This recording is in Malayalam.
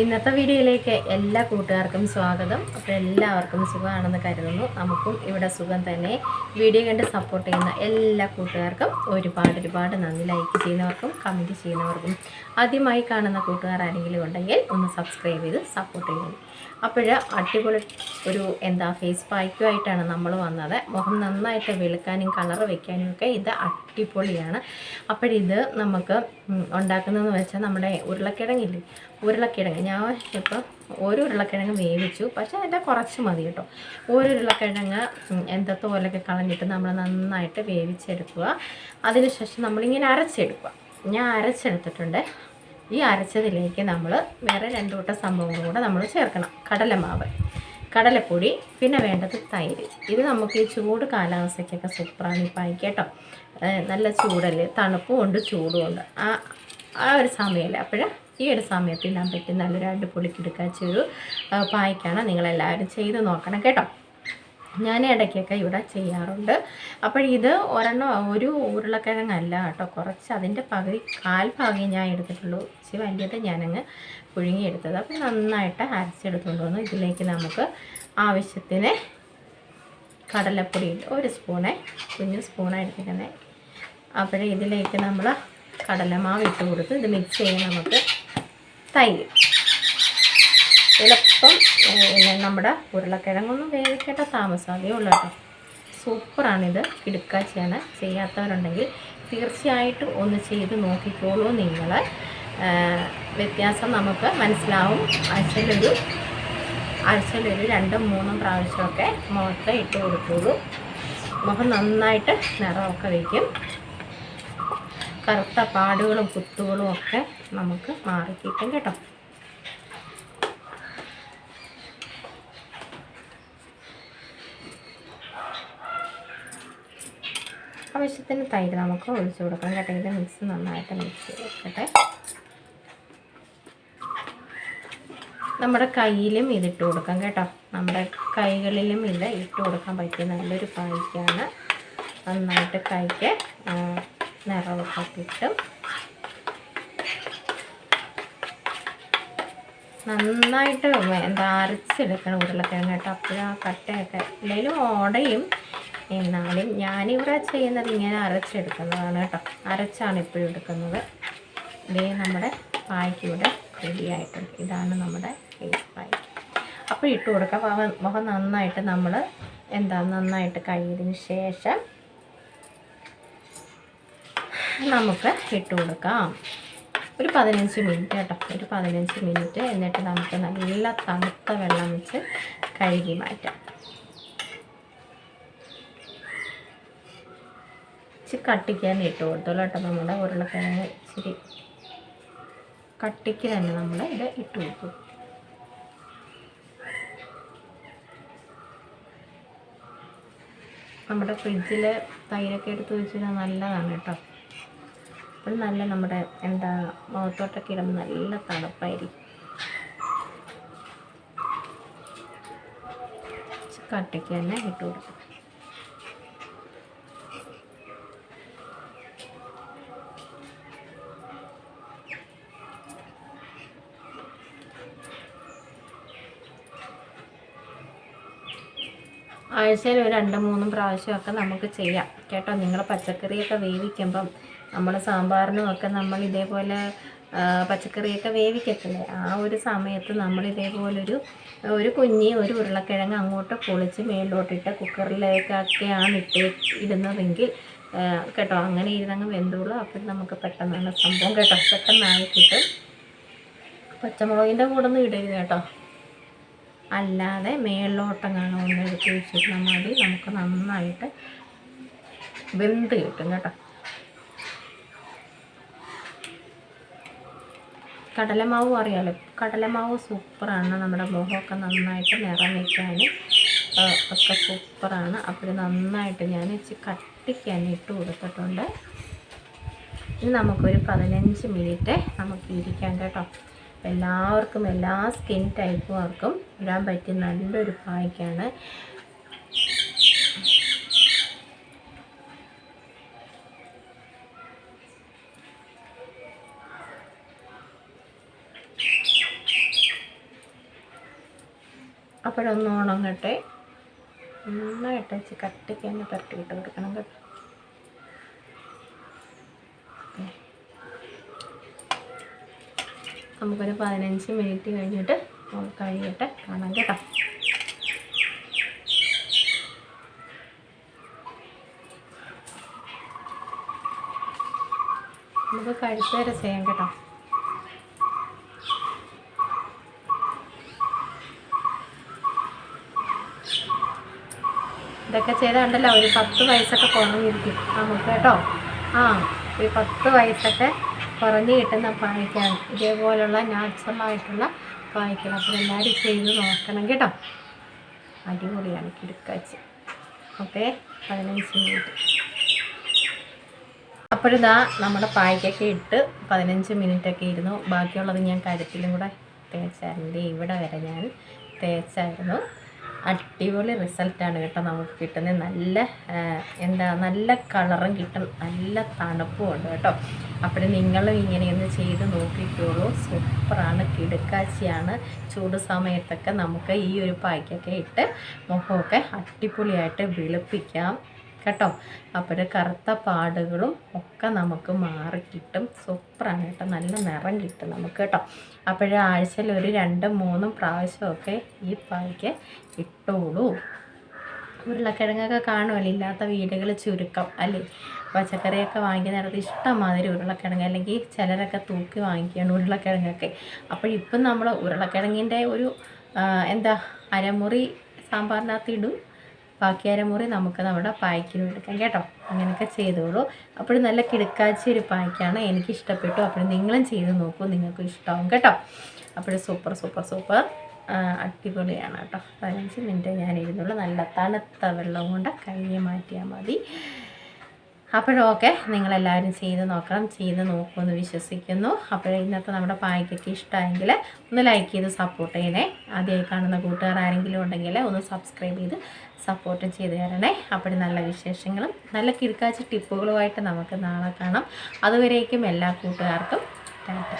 ഇന്നത്തെ വീഡിയോയിലേക്ക് എല്ലാ കൂട്ടുകാർക്കും സ്വാഗതം. അപ്പോൾ എല്ലാവർക്കും സുഖമാണെന്ന് കരുതുന്നു. നമുക്കും ഇവിടെ സുഖം തന്നെ. വീഡിയോ കണ്ട് സപ്പോർട്ട് ചെയ്യുന്ന എല്ലാ കൂട്ടുകാർക്കും ഒരുപാട് നന്ദി. ലൈക്ക് ചെയ്യുന്നവർക്കും കമൻറ്റ് ചെയ്യുന്നവർക്കും. ആദ്യമായി കാണുന്ന കൂട്ടുകാർ ആരെങ്കിലും ഉണ്ടെങ്കിൽ ഒന്ന് സബ്സ്ക്രൈബ് ചെയ്ത് സപ്പോർട്ട് ചെയ്യണം. അപ്പോൾ അടിപൊളി ഒരു ഫേസ് പായ്ക്കുമായിട്ടാണ് നമ്മൾ വന്നത്. മുഖം നന്നായിട്ട് വെളുക്കാനും കളർ വയ്ക്കാനും ഒക്കെ ഇത് അടിപൊളിയാണ്. അപ്പോഴിത് നമുക്ക് ഉണ്ടാക്കുന്നതെന്ന് വെച്ചാൽ നമ്മുടെ ഉരുളക്കിഴങ്ങ് ഞാൻ ഇപ്പോൾ ഒരു ഉരുളക്കിഴങ്ങ് വേവിച്ചു, പക്ഷേ അതിൻ്റെ കുറച്ച് മതി കേട്ടോ. ഒരു ഉരുളക്കിഴങ്ങ് തോലൊക്കെ കളഞ്ഞിട്ട് നമ്മൾ നന്നായിട്ട് വേവിച്ചെടുക്കുക. അതിനുശേഷം നമ്മളിങ്ങനെ അരച്ചെടുക്കുക. ഞാൻ അരച്ചെടുത്തിട്ടുണ്ട്. ഈ അരച്ചതിലേക്ക് നമ്മൾ വേറെ 2 കൂട്ടം സംഭവങ്ങളും കൂടെ നമ്മൾ ചേർക്കണം. കടലമാവ്, കടലപ്പൊടി, പിന്നെ വേണ്ടത് തൈര്. ഇത് നമുക്ക് ഈ ചൂട് കാലാവസ്ഥയ്ക്കൊക്കെ സൂപ്പറാണ് ഈ പായ്ക്ക് കേട്ടോ. നല്ല ചൂടല്ലേ, തണുപ്പും ഉണ്ട് ചൂടും ഉണ്ട്. ആ ഒരു സമയമല്ലേ. അപ്പോൾ ഈ ഒരു സമയത്ത് ഇടാൻ പറ്റി നല്ലൊരു അടിപൊളി കിടക്കാച്ചൊരു പായ്ക്കാണ്. നിങ്ങളെല്ലാവരും ചെയ്ത് നോക്കണം കേട്ടോ. ഞാൻ ഇടയ്ക്കൊക്കെ ഇവിടെ ചെയ്യാറുണ്ട്. അപ്പോൾ ഇത് ഒരു ഉരുളക്കിഴങ്ങല്ല കേട്ടോ, കുറച്ച് അതിൻ്റെ കാൽ ഭാഗം ഞാൻ എടുത്തിട്ടുള്ളൂ. ഇച്ചിരി വലിയത് ഞാനങ്ങ് പുഴുങ്ങിയെടുത്തത്. അപ്പോൾ നന്നായിട്ട് അരച്ചെടുത്തുകൊണ്ട് വന്നു. ഇതിലേക്ക് നമുക്ക് ആവശ്യത്തിന് കടലപ്പൊടി 1 സ്പൂണ്, കുഞ്ഞു സ്പൂണാണ് എടുത്തിരിക്കുന്നത്. അപ്പോൾ ഇതിലേക്ക് നമ്മൾ കടലമാവ് ഇട്ട് കൊടുത്ത് ഇത് മിക്സ് ചെയ്ത് നമുക്ക് തൈര്. എളുപ്പം നമ്മുടെ ഉരുളക്കിഴങ്ങൊന്നും വേവിക്കേണ്ട താമസം അതേ ഉള്ളൂ കേട്ടോ. സൂപ്പറാണിത്. കിടുക്കാച്ചയാണ്. ചെയ്യാത്തവരുണ്ടെങ്കിൽ തീർച്ചയായിട്ടും ഒന്ന് ചെയ്ത് നോക്കിക്കോളൂ. നിങ്ങൾ വ്യത്യാസം നമുക്ക് മനസ്സിലാവും. ആഴ്ചയിലൊരു 2-3 പ്രാവശ്യമൊക്കെ മുഖത്ത് ഇട്ട് കൊടുത്തോളൂ. മുഖം നന്നായിട്ട് നിറമൊക്കെ വയ്ക്കും. കറുത്ത പാടുകളും കുത്തുകളും ഒക്കെ നമുക്ക് മാറിക്കിട്ടും കേട്ടോ. ആവശ്യത്തിന് തൈര് നമുക്ക് ഒഴിച്ചു കൊടുക്കാം കേട്ടോ. ഇത് നന്നായിട്ട് മിക്സ് ചെയ്ത് വെക്കട്ടെ. നമ്മുടെ കയ്യിലും ഇതിട്ട് കൊടുക്കാം കേട്ടോ. നമ്മുടെ കൈകളിലും ഇത് ഇട്ട് കൊടുക്കാൻ പറ്റിയ നല്ലൊരു പായ്ക്കാണ്. നന്നായിട്ട് കൈക്ക് നിറമൊക്കെ കിട്ടും. നന്നായിട്ട് അരച്ചെടുക്കണം ഉരുളക്കിഴങ്ങ് കേട്ടോ. അപ്പോഴാ കട്ടയൊക്കെ ഇല്ലെങ്കിലും ഓടയും. എന്നാലും ഞാനിവിടെ ചെയ്യുന്നത് ഇങ്ങനെ അരച്ചെടുക്കുന്നതാണ് കേട്ടോ. അരച്ചാണ് ഇപ്പോഴും എടുക്കുന്നത്. ഇതേ നമ്മുടെ പായ്ക്ക് ഇവിടെ റെഡി ആയിട്ടുണ്ട്. ഇതാണ് നമ്മുടെ ഫേസ് പായ്ക്ക്. അപ്പോൾ ഇട്ട് കൊടുക്കാം. മുഖം നന്നായിട്ട് നമ്മൾ നന്നായിട്ട് കഴുകിയതിന് ശേഷം നമുക്ക് ഇട്ട് കൊടുക്കാം. ഒരു 15 മിനിറ്റ് കേട്ടോ. ഒരു 15 മിനിറ്റ്. എന്നിട്ട് നമുക്ക് നല്ല തണുത്ത വെള്ളം വെച്ച് കഴുകി മാറ്റാം. ഇച്ചിരി കട്ടിക്ക് തന്നെ ഇട്ട് കൊടുത്തോളൂ കേട്ടോ. നമ്മുടെ ഉരുളക്കിഴങ്ങ് ഇച്ചിരി കട്ടിക്ക് തന്നെ നമ്മൾ ഇത് ഇട്ട് കൊടുക്കും. നമ്മുടെ ഫ്രിഡ്ജിൽ തൈരൊക്കെ എടുത്ത് വെച്ചാൽ നല്ലതാണ് കേട്ടോ. അപ്പോൾ നല്ല നമ്മുടെ മുഖത്തോട്ടൊക്കെ ഇടുമ്പോൾ നല്ല തണുപ്പായിരിക്കും. കട്ടിക്ക് തന്നെ ഇട്ട് കൊടുക്കും. ആഴ്ചയിൽ ഒരു 2-3 പ്രാവശ്യമൊക്കെ നമുക്ക് ചെയ്യാം കേട്ടോ. നിങ്ങൾ പച്ചക്കറിയൊക്കെ വേവിക്കുമ്പം നമ്മൾ സാമ്പാറിനുമൊക്കെ നമ്മൾ ഇതേപോലെ പച്ചക്കറിയൊക്കെ വേവിക്കത്തില്ലേ, ആ ഒരു സമയത്ത് നമ്മൾ ഇതേപോലൊരു ഒരു ഉരുളക്കിഴങ്ങ് അങ്ങോട്ട് പൊളിച്ച് മേളിലോട്ടിട്ട് കുക്കറിലേക്കൊക്കെയാണ് ഇടുന്നതെങ്കിൽ കേട്ടോ, അങ്ങനെ ഇരുന്നങ്ങ് വെന്തോളൂ. അപ്പോൾ നമുക്ക് പെട്ടെന്നാണ് സംഭവം കേട്ടോ. പെട്ടെന്നായി കിട്ടും. പച്ചമുളകിൻ്റെ കൂടെ ഒന്നും ഇടരുത് കേട്ടോ. അല്ലാതെ മേളിലോട്ടങ്ങാണ് ഒന്ന് എടുത്ത് വെച്ചിരുന്നാൽ മതി. നമുക്ക് നന്നായിട്ട് വെന്ത് കിട്ടും കേട്ടോ. കടലമാവ് അറിയാമല്ലോ, കടലമാവ് സൂപ്പറാണ്. നമ്മുടെ മുഖമൊക്കെ നന്നായിട്ട് നിറം വയ്ക്കാനും ഒക്കെ സൂപ്പറാണ്. അപ്പോൾ നന്നായിട്ട് ഞാൻ ഇച്ചിരി കട്ടിക്കാൻ ഇട്ട് കൊടുത്തിട്ടുണ്ട്. ഇനി നമുക്കൊരു 15 മിനിറ്റ് നമുക്ക് ഇരിക്കാം കേട്ടോ. എല്ലാവർക്കും എല്ലാ സ്കിൻ ടൈപ്പുകാർക്കും ഇടാൻ പറ്റിയ നല്ലൊരു പായ്ക്കാണ്. അപ്പോഴൊന്ന് ഉണങ്ങട്ടെ. നന്നായിട്ട് വെച്ച് കട്ടിക്ക് തന്നെ പുരട്ടിയിട്ട് കൊടുക്കണം കേട്ടോ. നമുക്കൊരു 15 മിനിറ്റ് കഴിഞ്ഞിട്ട് കഴിയട്ടെ, കാണാം കേട്ടോ. നമുക്ക് കഴുത്ത് വരെ ചെയ്യാം കേട്ടോ. ഇതൊക്കെ ചെയ്താണ്ടല്ലോ ഒരു 10 വയസ്സൊക്കെ കുറഞ്ഞിരിക്കും നമുക്ക് കേട്ടോ. ഒരു 10 വയസ്സൊക്കെ കുറഞ്ഞ് കിട്ടുന്ന പായ്ക്കാണ് ഇതേപോലുള്ള നാച്ചുറലായിട്ടുള്ള പായ്ക്കൾ. അപ്പോൾ എല്ലാവരും ചെയ്ത് നോക്കണം കേട്ടോ. അടിപൊളിയാണ് കിടുക്കാച്ച്. Okay, 15 minute. അപ്പോഴിതാ നമ്മുടെ പായ്ക്കൊക്കെ ഇട്ട് 15 മിനിറ്റൊക്കെ ഇരുന്നു. ബാക്കിയുള്ളത് ഞാൻ കഴുത്തിലും കൂടെ തേച്ചായിരുന്നു. ഇവിടെ വരെ ഞാൻ തേച്ചായിരുന്നു. അടിപൊളി റിസൾട്ടാണ് കേട്ടോ നമുക്ക് കിട്ടുന്നത്. നല്ല കളറും കിട്ടും, നല്ല തണുപ്പും ഉണ്ട് കേട്ടോ. അപ്പോൾ നിങ്ങളും ഇങ്ങനെയൊന്ന് ചെയ്ത് നോക്കിക്കോളൂ. സൂപ്പറാണ്, കിടുക്കാച്ചിയാണ്. ചൂട് സമയത്തൊക്കെ നമുക്ക് ഈ ഒരു പായ്ക്കൊക്കെ ഇട്ട് മുഖമൊക്കെ അടിപൊളിയായിട്ട് വെളുപ്പിക്കാം കേട്ടോ. അപ്പോൾ കറുത്ത പാടുകളും ഒക്കെ നമുക്ക് മാറിക്കിട്ടും. സൂപ്പറാണ് കേട്ടോ, നല്ല നിറം കിട്ടും നമുക്ക് കേട്ടോ. അപ്പോൾ ആഴ്ചയിൽ ഒരു 2-3 പ്രാവശ്യമൊക്കെ ഈ പായ്ക്ക് ഇട്ടോളൂ. ഉരുളക്കിഴങ്ങൊക്കെ കാണുമല്ലോ, ഇല്ലാത്ത വീടുകൾ ചുരുക്കം അല്ലേ. പച്ചക്കറിയൊക്കെ വാങ്ങിക്കുന്നിടത്ത് ഇഷ്ടംമാതിരി ഉരുളക്കിഴങ്ങ്, അല്ലെങ്കിൽ ചിലരൊക്കെ തൂക്കി വാങ്ങിക്കുകയാണ് ഉരുളക്കിഴങ്ങൊക്കെ. അപ്പോൾ ഇപ്പം നമ്മൾ ഉരുളക്കിഴങ്ങിൻ്റെ ഒരു അരമുറി സാമ്പാറിനകത്ത് ഇടും, ബാക്കി അരമുറി നമുക്ക് നമ്മുടെ പായ്ക്കിന് എടുക്കാം കേട്ടോ. അങ്ങനെയൊക്കെ ചെയ്തോളൂ. അപ്പോൾ നല്ല കിടുക്കാച്ച ഒരു പായ്ക്കാണ്, എനിക്കിഷ്ടപ്പെട്ടു. അപ്പോൾ നിങ്ങളും ചെയ്ത് നോക്കൂ, നിങ്ങൾക്ക് ഇഷ്ടമാവും കേട്ടോ. അപ്പോൾ സൂപ്പർ അടിപൊളിയാണ് കേട്ടോ. 15 മിനിറ്റ് ഞാൻ ഇരുന്നുള്ളൂ. നല്ല തണുത്ത വെള്ളം കൊണ്ട് കൈ മാറ്റിയാൽ മതി. അപ്പോഴൊക്കെ നിങ്ങളെല്ലാവരും ചെയ്ത് നോക്കണം, ചെയ്ത് നോക്കുമെന്ന് വിശ്വസിക്കുന്നു. അപ്പോൾ ഇന്നത്തെ നമ്മുടെ പായ്ക്കൊക്കെ ഇഷ്ടമായെങ്കിൽ ഒന്ന് ലൈക്ക് ചെയ്ത് സപ്പോർട്ട് ചെയ്യണേ. ആദ്യമായി കാണുന്ന കൂട്ടുകാർ ആരെങ്കിലും ഉണ്ടെങ്കിൽ ഒന്ന് സബ്സ്ക്രൈബ് ചെയ്ത് സപ്പോർട്ട് ചെയ്ത് തരണേ. അപ്പോൾ നല്ല വിശേഷങ്ങളും നല്ല കിടക്കാച്ച ടിപ്പുകളുമായിട്ട് നമുക്ക് നാളെ കാണാം. അതുവരേക്കും എല്ലാ കൂട്ടുകാർക്കും ടാറ്റ.